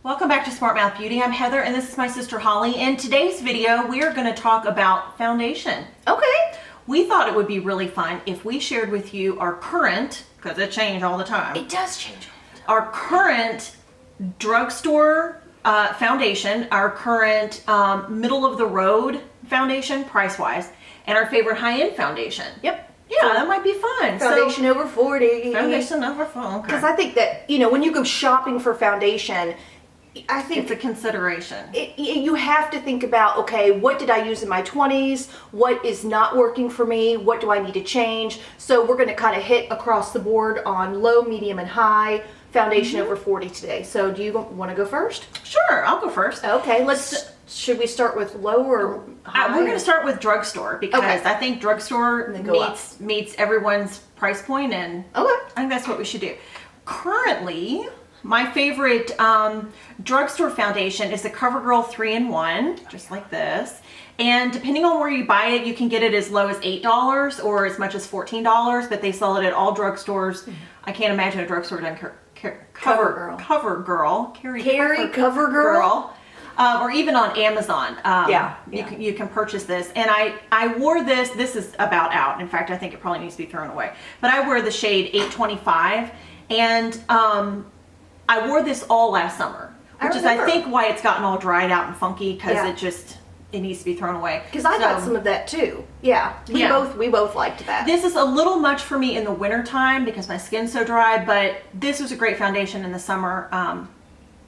Welcome back to Smart Mouth Beauty. I'm Heather and this is my sister Holly. In today's video, we are going to talk about foundation. Okay. We thought it would be really fun if we shared with you our current, because it changes all the time. It does change. Our current drugstore foundation, our current middle of the road foundation price-wise, and our favorite high-end foundation. Yep. Yeah, that might be fun. Foundation over 40. Foundation over 40. Because I think that, you know, when you go shopping for foundation, I think it's a consideration. You have to think about, okay, what did I use in my 20s? What is not working for me? What do I need to change? So we're going to kind of hit across the board on low, medium, and high foundation over 40 today. So do you want to go first? Sure, I'll go first. Okay, should we start with low or high? We're going to start with drugstore because I think drugstore meets everyone's price point, and I think that's what we should do. Currently, my favorite drugstore foundation is the Covergirl 3-in-1, just like this. And depending on where you buy it, you can get it as low as $8 or as much as $14, but they sell it at all drugstores. I can't imagine a drugstore done CoverGirl. Carry CoverGirl. Or even on Amazon. You can purchase this. And I wore this is about out. In fact, I think it probably needs to be thrown away. But I wear the shade 825. And I wore this all last summer. Which is, I think, why it's gotten all dried out and funky, because it needs to be thrown away. Because I got some of that too. Yeah. We both liked that. This is a little much for me in the winter time because my skin's so dry, but this was a great foundation in the summer. I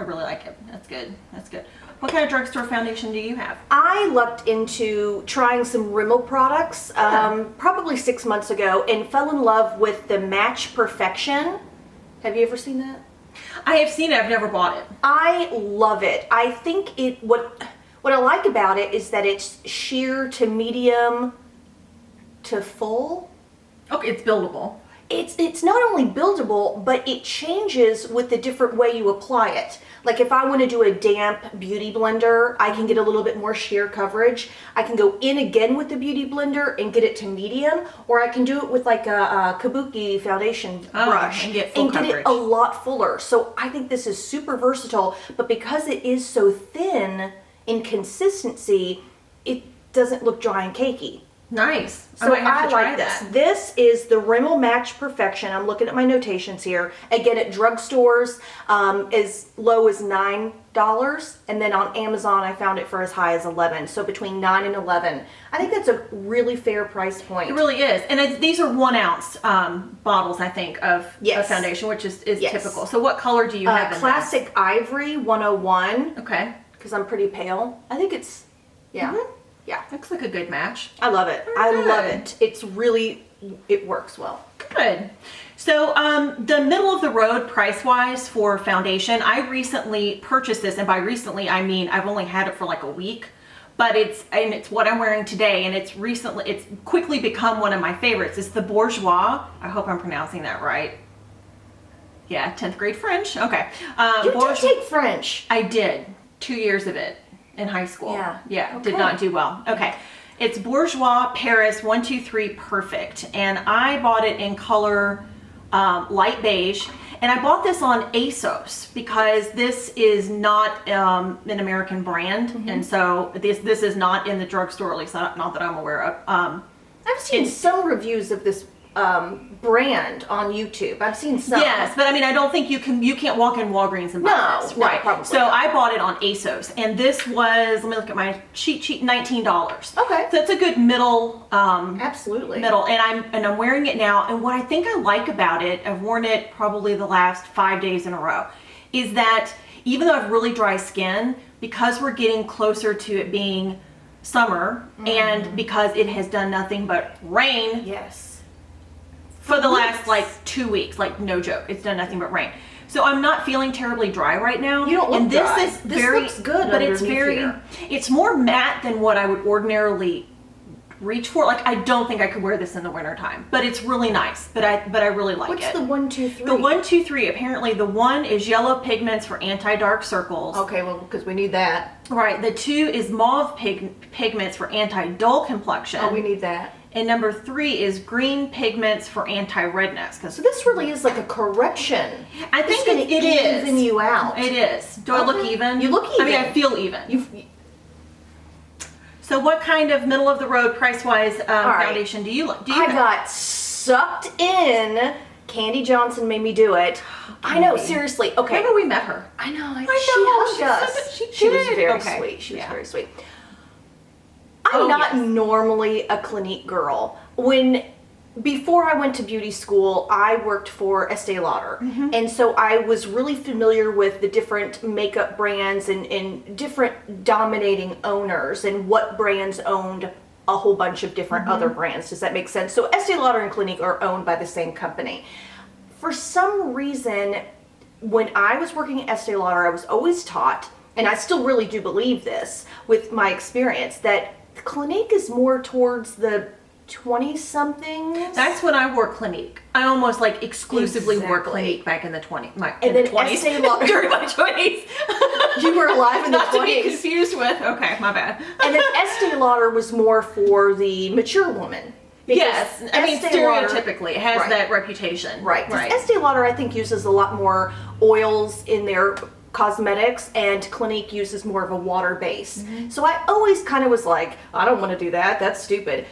really like it. That's good. That's good. What kind of drugstore foundation do you have? I lucked into trying some Rimmel products probably 6 months ago and fell in love with the Match Perfection. Have you ever seen that? I have seen it. I've never bought it. I love it. I think what I like about it is that it's sheer to medium to full. Okay, it's buildable. It's not only buildable, but it changes with the different way you apply it. Like if I want to do a damp beauty blender, I can get a little bit more sheer coverage. I can go in again with the beauty blender and get it to medium, or I can do it with like a kabuki foundation brush and get full coverage. Get it a lot fuller. So I think this is super versatile, but because it is so thin in consistency, it doesn't look dry and cakey. Nice. So I like this. This is the Rimmel Match Perfection. I'm looking at my notations here. Again, at drugstores, as low as $9, and then on Amazon, I found it for as high as $11. So between $9 and $11. I think that's a really fair price point. It really is. And these are 1 ounce bottles, I think, of foundation, which is typical. So what color do you have in Classic Ivory 101. Okay. Because I'm pretty pale. I think it's, yeah. Looks like a good match. I love it. I love it. It works well. Good. So the middle of the road price-wise for foundation, I recently purchased this, and by recently I mean I've only had it for like a week, but it's what I'm wearing today, and it's quickly become one of my favorites. It's the Bourjois. I hope I'm pronouncing that right. Yeah, 10th grade French. Okay. You did take French. I did. 2 years of it. In high school. Yeah. Did not do well. Okay. It's Bourjois Paris 123 Perfect. And I bought it in color light beige. And I bought this on ASOS because this is not an American brand. And so this is not in the drugstore, at least not that I'm aware of. I've seen some reviews of this brand on YouTube. I've seen some. Yes, but I mean, I don't think you can't walk in Walgreens and buy this. Right. Probably so not. I bought it on ASOS, and this was, let me look at my cheat sheet, $19. Okay. So it's a good middle. Absolutely. Middle, and I'm wearing it now, and what I think I like about it, I've worn it probably the last 5 days in a row, is that even though I have really dry skin, because we're getting closer to it being summer, and because it has done nothing but rain. Yes. For the last like 2 weeks, like no joke, it's done nothing but rain. So I'm not feeling terribly dry right now. You don't look dry. This looks good, but it's more matte than what I would ordinarily reach for. Like I don't think I could wear this in the wintertime, but it's really nice. But I really like it. What's the 1, 2, 3? The 1, 2, 3. Apparently, the 1 is yellow pigments for anti-dark circles. Okay, well, because we need that. Right. The 2 is mauve pigments for anti-dull complexion. Oh, we need that. And number 3 is green pigments for anti-redness. So this really is like a correction. I think it is. Even you out. It is. Do I look even? You look even. I mean, I feel even. So what kind of middle of the road price-wise foundation do you like? I got sucked in. Candy Johnson made me do it. I know, seriously. Okay. Remember we met her. I know. She hugged us. She was very sweet. She was very sweet. I'm not normally a Clinique girl. Before I went to beauty school, I worked for Este Lauder. And so I was really familiar with the different makeup brands and different dominating owners and what brands owned a whole bunch of different other brands. Does that make sense? So Este Lauder and Clinique are owned by the same company. For some reason, when I was working at Este Lauder, I was always taught, and I still really do believe this with my experience, that Clinique is more towards the 20-somethings. That's when I wore Clinique. I almost like exclusively wore Clinique back in the 20s. And then Este Lauder during my 20s. You were alive in the 20s. Not to be confused with. Okay, my bad. And then Este Lauder was more for the mature woman. Yes, I mean stereotypically it has that reputation. Right. Este Lauder, I think, uses a lot more oils in their cosmetics, and Clinique uses more of a water base. So I always kind of was like, I don't want to do that. That's stupid.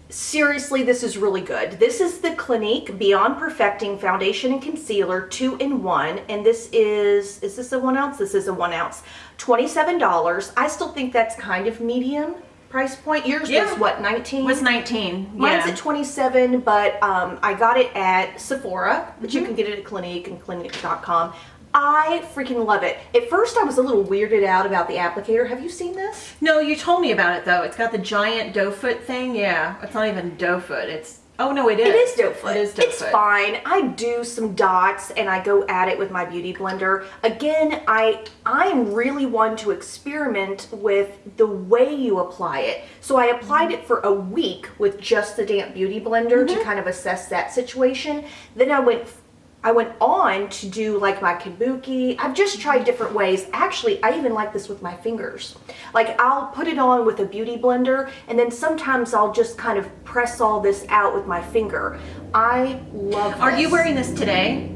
Seriously, this is really good. This is the Clinique Beyond Perfecting Foundation and Concealer 2-in-1, and this is this a 1 ounce? This is a 1 ounce. $27. I still think that's kind of medium price point. Yours was what, 19? Was 19. Mine's at 27, but I got it at Sephora, but you can get it at Clinique and Clinique.com. I freaking love it. At first, I was a little weirded out about the applicator. Have you seen this? No, you told me about it though. It's got the giant doe foot thing. Yeah, it's not even doe foot. Oh no, it is. It is doe foot. It is doe foot. It's fine. I do some dots and I go at it with my beauty blender. Again, I'm really one to experiment with the way you apply it. So I applied it for a week with just the damp beauty blender to kind of assess that situation. Then I went on to do like my kabuki. I've just tried different ways. Actually, I even like this with my fingers. Like I'll put it on with a beauty blender and then sometimes I'll just kind of press all this out with my finger. I love this. Are you wearing this today?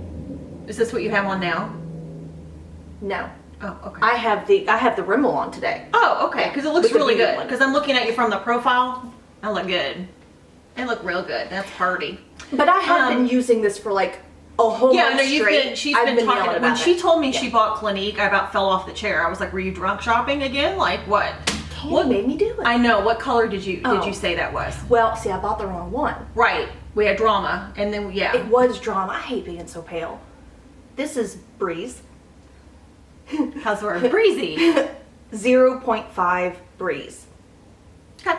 Is this what you have on now? No. Oh, okay. I have the Rimmel on today. Oh, okay. Because it looks really good. Because I'm looking at you from the profile. I look good. I look real good. That's party. But I have been using this for like a whole month straight. She's been talking about it. When she told me she bought Clinique, I about fell off the chair. I was like, were you drunk shopping again? Like what? What made me do it? I know. What color did you say that was? Well, see, I bought the wrong one. Right. We had drama, and then it was drama. I hate being so pale. This is Breeze. How's the word? Breezy. 0.5 Breeze. Okay.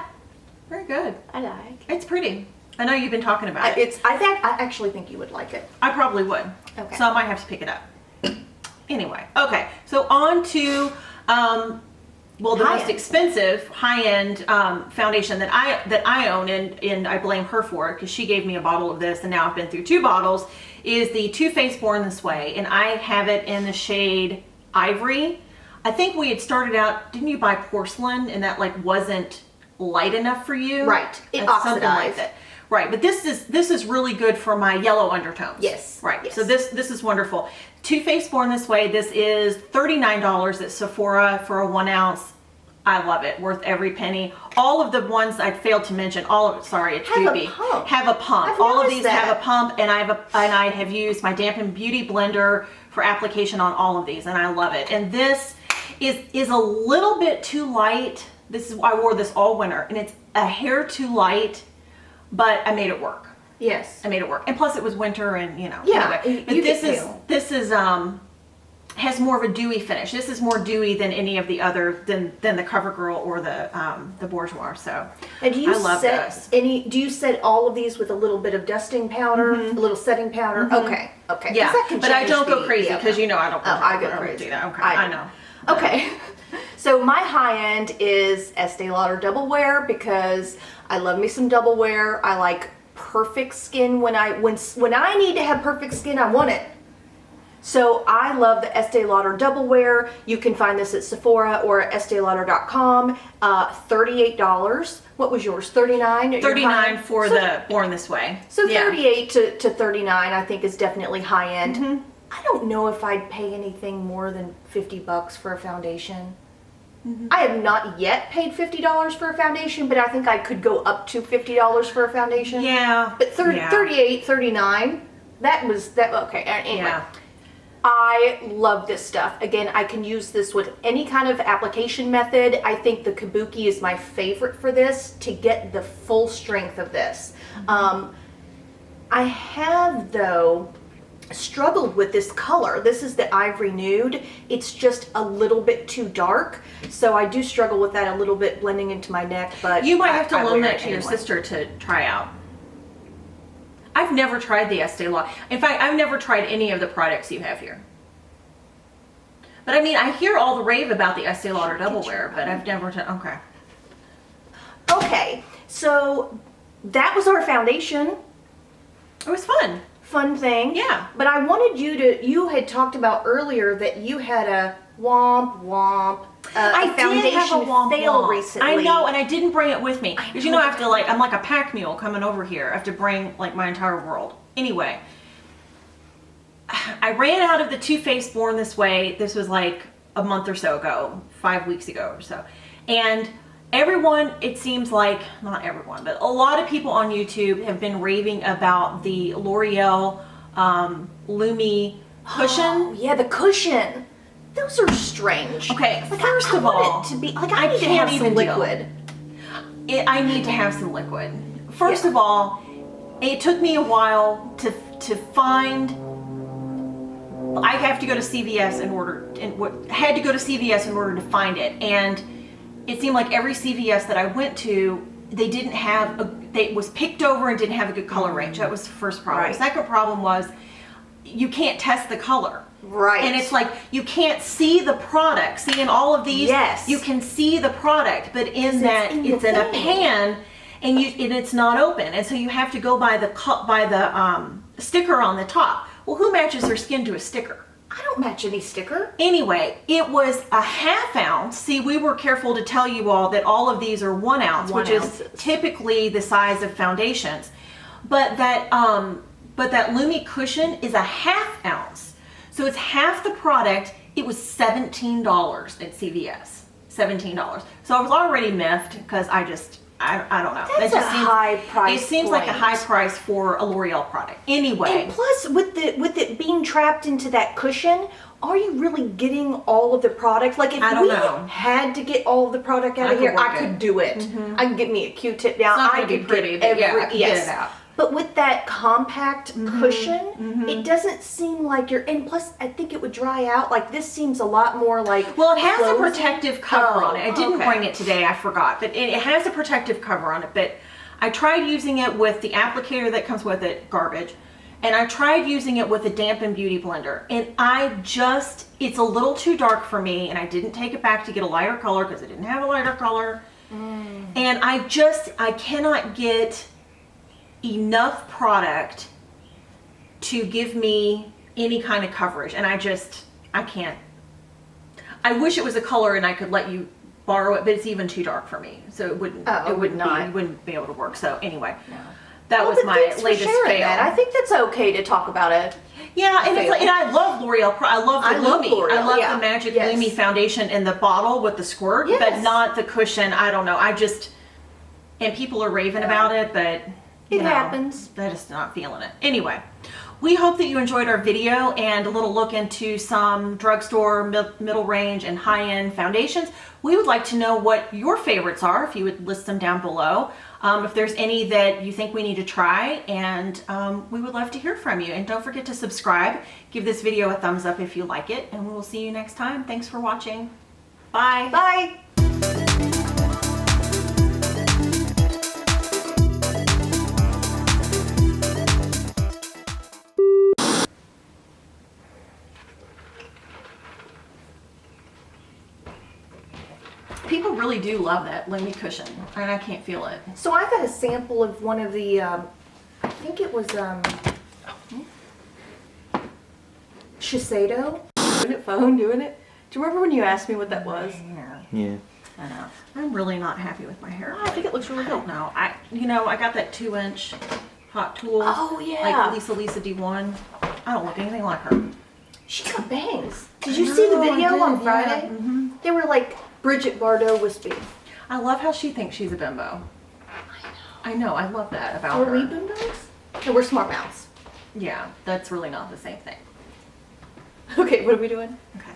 Very good. I like. It's pretty. I know you've been talking about it. I actually think you would like it. I probably would. Okay. So I might have to pick it up. Anyway. Okay. So on to the most expensive high-end foundation that I own, and I blame her for it because she gave me a bottle of this, and now I've been through 2 bottles. Is the Too Faced Born This Way, and I have it in the shade Ivory. I think we had started out. Didn't you buy porcelain, and that like wasn't light enough for you? Right. It oxidized. Something like that. Right, but this is really good for my yellow undertones. Yes. Right. Yes. So this is wonderful. Too Faced Born This Way. This is $39 at Sephora for a 1 ounce. I love it. Worth every penny. All of the ones I failed to mention. It's Doobie. Have a pump. All of these have a pump, and I have used my dampened beauty blender for application on all of these, and I love it. And this is a little bit too light. I wore this all winter, and it's a hair too light. But I made it work. Yes. I made it work. And plus it was winter and, you know. Yeah. Anyway. But this is has more of a dewy finish. This is more dewy than any of the other, than the Covergirl or the Bourjois. So and do you I love this. Do you set all of these with a little bit of dusting powder, a little setting powder? Okay. Yeah. But I don't go crazy because you know I don't. I go crazy. Do that. Okay. I know. Okay. So my high end is Este Lauder Double Wear because I love me some double wear. I like perfect skin when I need to have perfect skin. I want it. So I love the Este Lauder Double Wear. You can find this at Sephora or at estelauder.com. $38. What was yours? $39? $39 for the Born This Way. So 38 to $39 I think is definitely high end. Mm-hmm. I don't know if I'd pay anything more than $50 for a foundation. Mm-hmm. I have not yet paid $50 for a foundation, but I think I could go up to $50 for a foundation. Yeah. But 38, 39, okay, anyway. Yeah. I love this stuff. Again, I can use this with any kind of application method. I think the Kabuki is my favorite for this to get the full strength of this. Mm-hmm. I have, though, struggled with this color. This is the Ivory Nude. It's just a little bit too dark, so I do struggle with that a little bit blending into my neck, but you might have to loan that to anyway. your sister to try out. I've never tried the Este Lauder. In fact, I've never tried any of the products you have here. But I mean, I hear all the rave about the Este Lauder Double Wear, but I've never tried. Okay, so that was our foundation. It was fun. Fun thing. Yeah. But I wanted you had talked about earlier that you had a womp I foundation did have a womp fail womp. recently. I know, and I didn't bring it with me. Because you know, I have to I'm like a pack mule coming over here. I have to bring like my entire world. Anyway, I ran out of the Too Faced Born This Way. This was like a month or so ago, 5 weeks ago or so. And everyone, it seems like, not everyone, but a lot of people on YouTube have been raving about the L'Oreal Lumi cushion. Oh, yeah, the cushion. Those are strange. Okay, like, first I of want all, it to be like I need to can't have some even deal. liquid. I need to have some liquid. First of all, it took me a while to find. I have to go to CVS had to go to CVS in order to find it, and it seemed like every CVS that I went to, they didn't have it was picked over and didn't have a good color range. That was the first problem. Right. The second problem was you can't test the color. Right. And it's like you can't see the product. See, in all of these, yes, you can see the product, but in that it's in a pan, and it's not open, and so you have to go by the sticker on the top. Well, who matches their skin to a sticker? I don't match any sticker. Anyway, it was a half ounce. See, we were careful to tell you all that all of these are 1 ounce, which is typically the size of foundations. But that Lumi cushion is a half ounce. So it's half the product. It was $17 at CVS. $17. So I was already miffed because I don't know. That's that just a high price. It seems like a high price for a L'Oreal product. Anyway. And plus, with it being trapped into that cushion, are you really getting all of the product? Like if we had to get all of the product out of here, I could do it. Mm-hmm. I can get me a Q-tip down. I could get I could get it out. But with that compact cushion, it doesn't seem like and plus I think it would dry out. Like this seems a lot more like Well, it has a protective cover on it. I didn't okay. bring it today, I forgot. But it has a protective cover on it. But I tried using it with the applicator that comes with it, garbage. And I tried using it with a dampened beauty blender. And it's a little too dark for me. And I didn't take it back to get a lighter color because I didn't have a lighter color. And I cannot get enough product to give me any kind of coverage, and I can't. I wish it was a color and I could let you borrow it, but it's even too dark for me, so it wouldn't be able to work. So anyway, that was my latest fail. That. I think that's okay to talk about it. Yeah, and I love L'Oreal. I love the Lumi. L'Oreal, I love the Magic Lumi foundation in the bottle with the squirt, but not the cushion. I don't know. And people are raving about it, but it happens. I'm just not feeling it. Anyway, we hope that you enjoyed our video and a little look into some drugstore, middle range, and high-end foundations. We would like to know what your favorites are, if you would list them down below. If there's any that you think we need to try, and we would love to hear from you. And don't forget to subscribe. Give this video a thumbs up if you like it, and we will see you next time. Thanks for watching. Bye. Bye. People really do love that Lumi cushion, and I can't feel it. So I got a sample of one of the, I think it was Shiseido. Doing it, phone, doing it. Do you remember when you asked me what that was? Yeah. I know. I'm really not happy with my hair. I think it looks really good. No, I got that 2-inch Hot Tools. Oh, yeah. Like Lisa D1. I don't look anything like her. She's got bangs. Did you see the video on Friday? Yeah. Mm-hmm. They were like Bridget Bardot wispy. I love how she thinks she's a bimbo. I know. I love that about Are her. we bimbos? No, we're smart mouths. Yeah, that's really not the same thing. Okay, what are we doing? Okay.